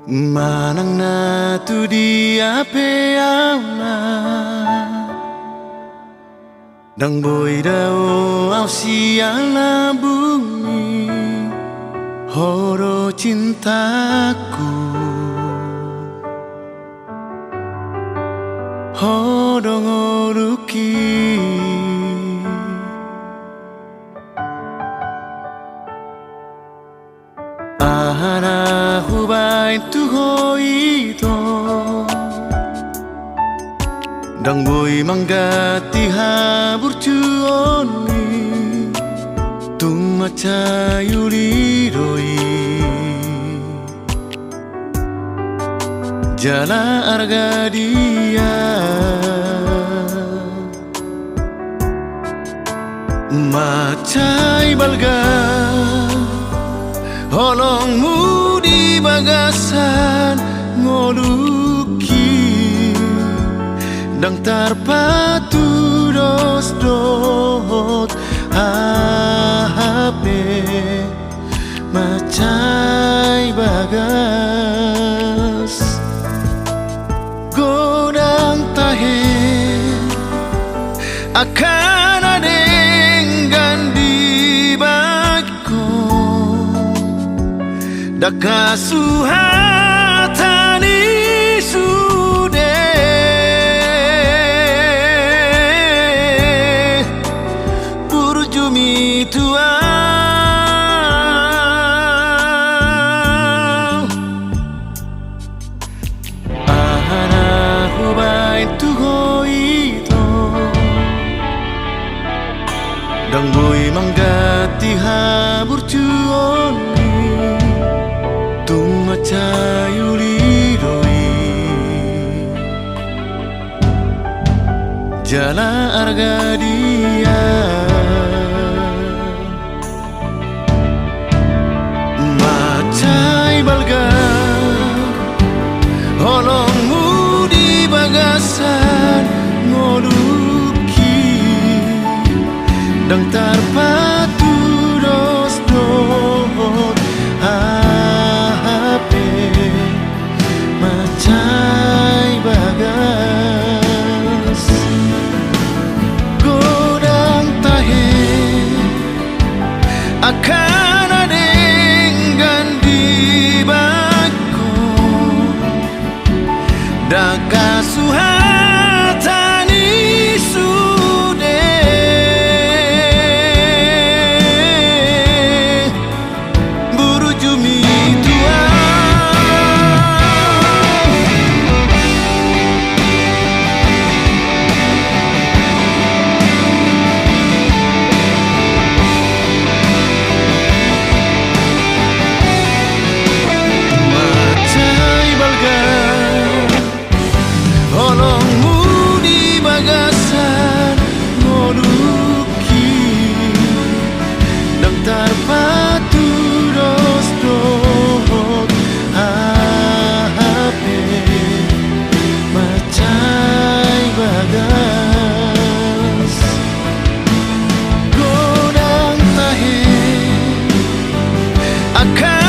Manang na tu di ape auna Dang boy dao au siala bumi Horo cintaku Horo ngoruki Ahana hubai tu hoito Dang boy manggati habur cuoni Tuma cayuli roi Jala arga dia Macai balga Holongmu di bagasan ngoluki Dang tarpatu dos dot hape Macai bagas Godang tahe akan adenggan di Daka suhatani sude Purjumi tua Ahana hubai tu hoito Dang boy manggati habur cuoni Tuma cayuli roi Jala arga dia Macai balga Holongmu di bagasan ngoluki Dang tarpatu dos dot Macai bagas Godang tahe akan adenggan di bako Daka suhatani sude Buru jumi tua Holongmu di bagasan ngoluki Dang tarpatu dos dot hape Macai bagas Godang tahe akan